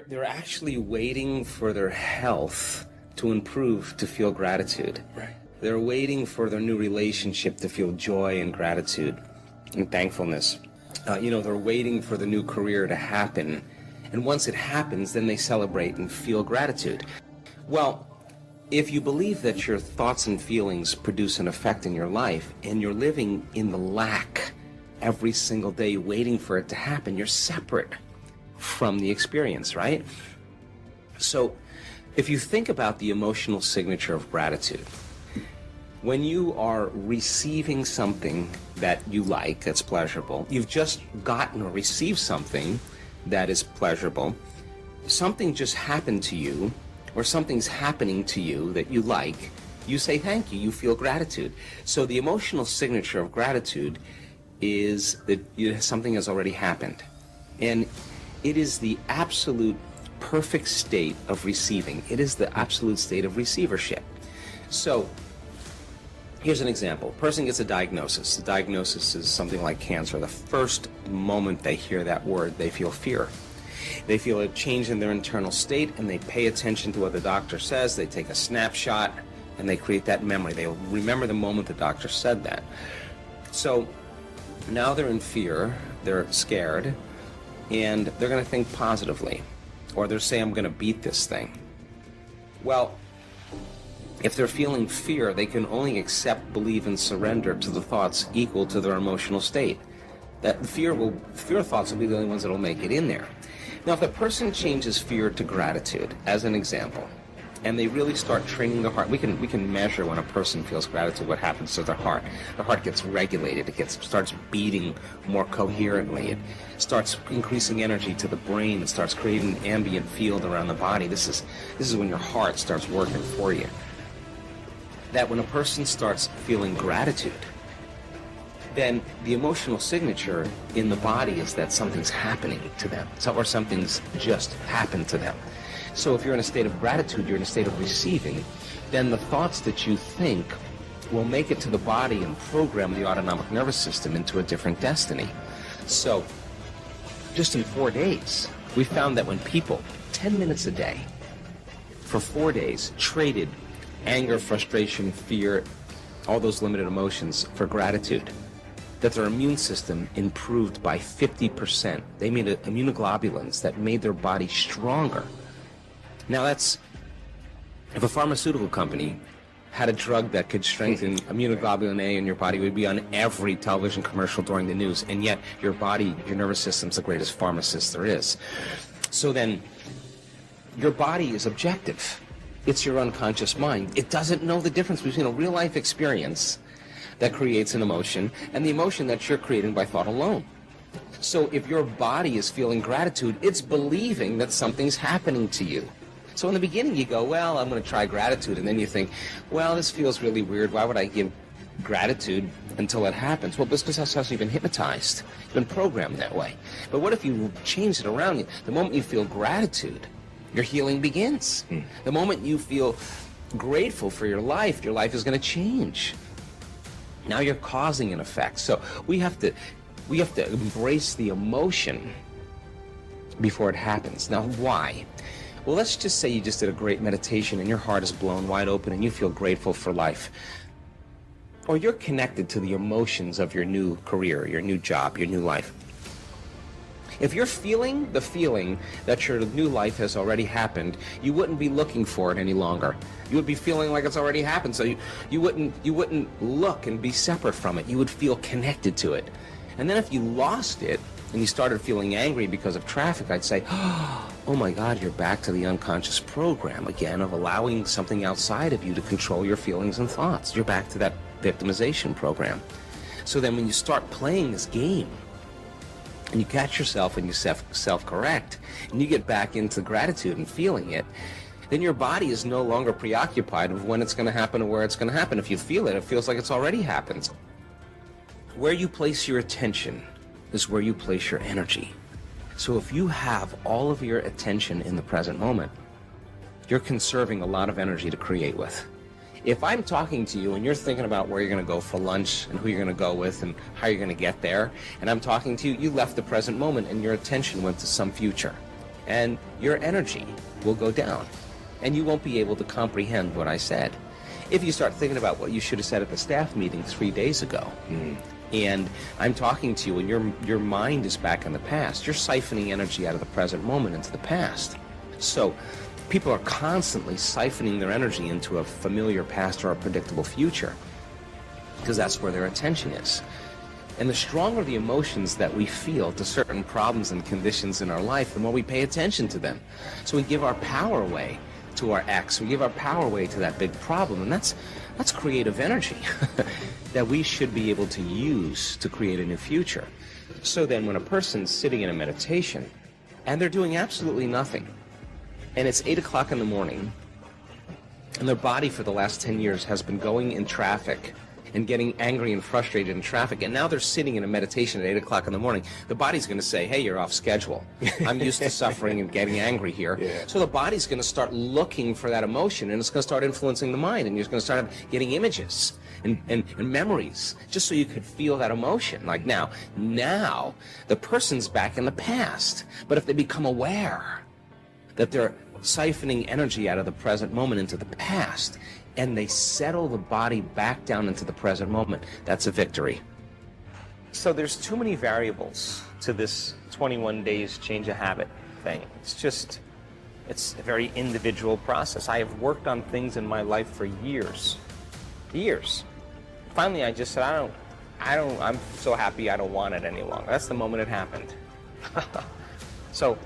they're actually waiting for their health to improve to feel gratitude. Right. They're waiting for their new relationship to feel joy and gratitude and thankfulness. They're waiting for the new career to happen. And once it happens, then they celebrate and feel gratitude. Well, if you believe that your thoughts and feelings produce an effect in your life, and you're living in the lack every single day waiting for it to happen, you're separate from the experience, right? So if you think about the emotional signature of gratitude, when you are receiving something that you like, that's pleasurable, you've just gotten or received something that is pleasurable, something just happened to you, or something's happening to you that you like, you say thank you, you feel gratitude. So the emotional signature of gratitude is that something has already happened. And it is the absolute perfect state of receiving. It is the absolute state of receivership. So here's an example. A person gets a diagnosis. The diagnosis is something like cancer. The first moment they hear that word, they feel fear. They feel a change in their internal state, and they pay attention to what the doctor says. They take a snapshot, and they create that memory. They remember the moment the doctor said that. So now they're in fear, they're scared, and they're going to think positively. Or they'll say, I'm going to beat this thing. Well, if they're feeling fear, they can only accept, believe, and surrender to the thoughts equal to their emotional state. That fear thoughts will be the only ones that will make it in there. Now, if the person changes fear to gratitude, as an example, and they really start training the heart, we can measure when a person feels gratitude, what happens to their heart. The heart gets regulated, starts beating more coherently, it starts increasing energy to the brain, it starts creating an ambient field around the body. This is when your heart starts working for you. That when a person starts feeling gratitude, then the emotional signature in the body is that something's happening to them, or something's just happened to them. So if you're in a state of gratitude, you're in a state of receiving, then the thoughts that you think will make it to the body and program the autonomic nervous system into a different destiny. So just in 4 days, we found that when people, 10 minutes a day, for 4 days, traded anger, frustration, fear, all those limited emotions for gratitude, that their immune system improved by 50%. They made immunoglobulins that made their body stronger. Now if a pharmaceutical company had a drug that could strengthen immunoglobulin A in your body, it would be on every television commercial during the news, and yet your nervous system's the greatest pharmacist there is. So then, your body is objective. It's your unconscious mind. It doesn't know the difference between a real-life experience that creates an emotion and the emotion that you're creating by thought alone. So if your body is feeling gratitude, it's believing that something's happening to you. So in the beginning you go, well, I'm going to try gratitude, and then you think, well, this feels really weird. Why would I give gratitude until it happens? Well, because that's how you've been hypnotized. You've been programmed that way. But what if you change it around? The moment you feel gratitude, your healing begins. The moment you feel grateful for your life is going to change. Now you're causing an effect. So we have to embrace the emotion before it happens. Now, why? Well, let's just say you just did a great meditation and your heart is blown wide open and you feel grateful for life. Or you're connected to the emotions of your new career, your new job, your new life. If you're feeling the feeling that your new life has already happened, you wouldn't be looking for it any longer. You would be feeling like it's already happened, so you wouldn't look and be separate from it. You would feel connected to it. And then if you lost it and you started feeling angry because of traffic, I'd say, oh my God, you're back to the unconscious program again of allowing something outside of you to control your feelings and thoughts. You're back to that victimization program. So then when you start playing this game, and you catch yourself and you self-correct, and you get back into gratitude and feeling it, then your body is no longer preoccupied with when it's going to happen or where it's going to happen. If you feel it, it feels like it's already happened. Where you place your attention is where you place your energy. So if you have all of your attention in the present moment, you're conserving a lot of energy to create with. If I'm talking to you and you're thinking about where you're going to go for lunch and who you're going to go with and how you're going to get there, and I'm talking to you, you left the present moment and your attention went to some future. and your energy will go down, and you won't be able to comprehend what I said. If you start thinking about what you should have said at the staff meeting 3 days ago, and I'm talking to you and your mind is back in the past, you're siphoning energy out of the present moment into the past. So people are constantly siphoning their energy into a familiar past or a predictable future, because that's where their attention is. And the stronger the emotions that we feel to certain problems and conditions in our life, the more we pay attention to them. So we give our power away to our ex, we give our power away to that big problem, and that's creative energy that we should be able to use to create a new future. So then when a person's sitting in a meditation and they're doing absolutely nothing, and it's 8 o'clock in the morning, and their body for the last 10 years has been going in traffic and getting angry and frustrated in traffic, and now they're sitting in a meditation at 8 o'clock in the morning, the body's going to say, hey, you're off schedule. I'm used to suffering and getting angry here. Yeah. So the body's going to start looking for that emotion, and it's going to start influencing the mind, and you're going to start getting images and memories, just so you could feel that emotion. Like now the person's back in the past. But if they become aware that they're siphoning energy out of the present moment into the past, and they settle the body back down into the present moment, that's a victory. So there's too many variables to this 21 days change a habit thing. It's a very individual process. I have worked on things in my life for years. Finally, I just said, I'm so happy I don't want it any longer. That's the moment it happened. So,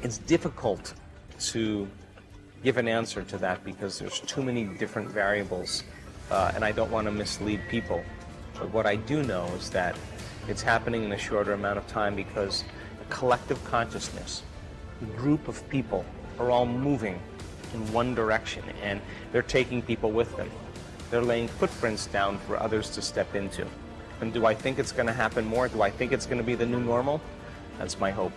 it's difficult to give an answer to that because there's too many different variables, and I don't want to mislead people. But what I do know is that it's happening in a shorter amount of time because a collective consciousness, a group of people are all moving in one direction, and they're taking people with them. They're laying footprints down for others to step into. And do I think it's going to happen more? Do I think it's going to be the new normal? That's my hope.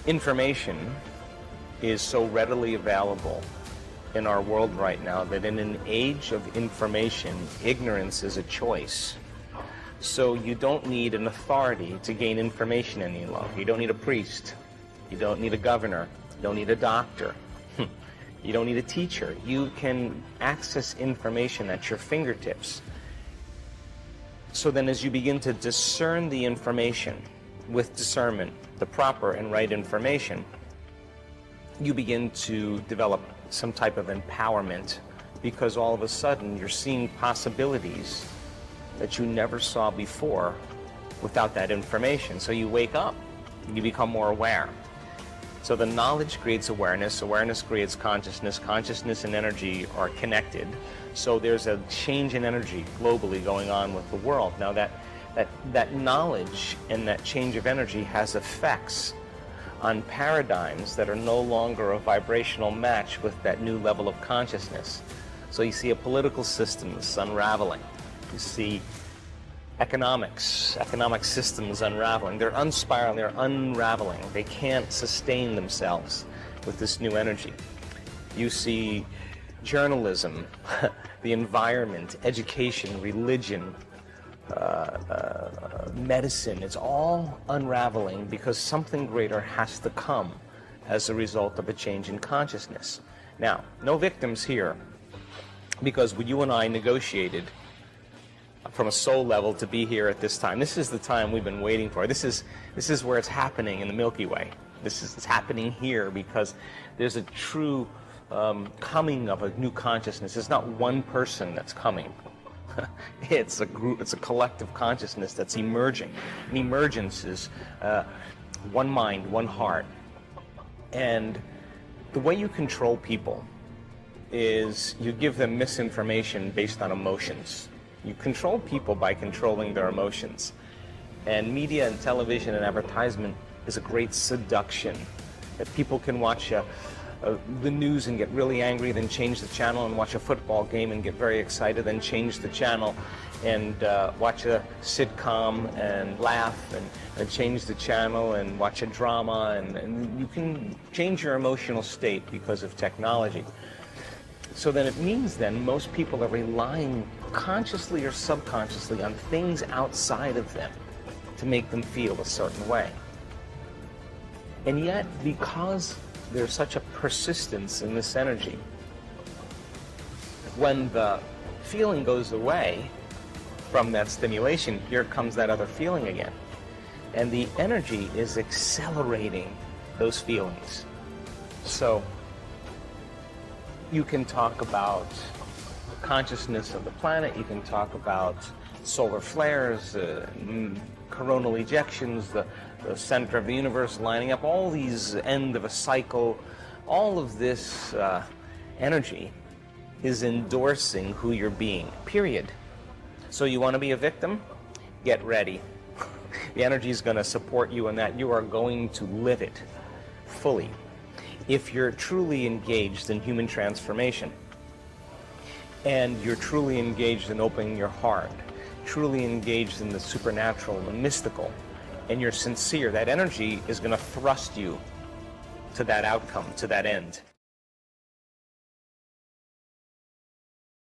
Information is so readily available in our world right now that in an age of information, ignorance is a choice. So you don't need an authority to gain information any longer. You don't need a priest. You don't need a governor. You don't need a doctor. You don't need a teacher. You can access information at your fingertips. So then as you begin to discern the information with discernment, the proper and right information, you begin to develop some type of empowerment, because all of a sudden you're seeing possibilities that you never saw before without that information. So you wake up, you become more aware. So the knowledge creates awareness, awareness creates consciousness, consciousness and energy are connected. So there's a change in energy globally going on with the world. Now that knowledge and that change of energy has effects on paradigms that are no longer a vibrational match with that new level of consciousness. So you see a political system that's unraveling. You see economic systems unraveling. They're unspiraling, they're unraveling. They can't sustain themselves with this new energy. You see journalism, the environment, education, religion, medicine, it's all unraveling because something greater has to come as a result of a change in consciousness. Now, no victims here, because when you and I negotiated from a soul level to be here at this time, this is the time we've been waiting for. This is where it's happening in the Milky Way. It's happening here because there's a true coming of a new consciousness. It's not one person that's coming. It's a group, it's a collective consciousness that's emerging. And emergence is one mind, one heart. And the way you control people is you give them misinformation based on emotions. You control people by controlling their emotions. And media and television and advertisement is a great seduction. That people can watch the news and get really angry, then change the channel, and watch a football game and get very excited, then change the channel and watch a sitcom and laugh, and change the channel and watch a drama, and you can change your emotional state because of technology. So then it means then most people are relying consciously or subconsciously on things outside of them to make them feel a certain way. And yet, because there's such a persistence in this energy, when the feeling goes away from that stimulation, here comes that other feeling again. And the energy is accelerating those feelings. So you can talk about consciousness of the planet, you can talk about solar flares, coronal ejections, the center of the universe lining up, all these end of a cycle, all of this energy is endorsing who you're being, period. So you want to be a victim? Get ready. The energy is going to support you in that. You are going to live it fully. If you're truly engaged in human transformation, and you're truly engaged in opening your heart, truly engaged in the supernatural and the mystical, and you're sincere, that energy is going to thrust you to that outcome, to that end.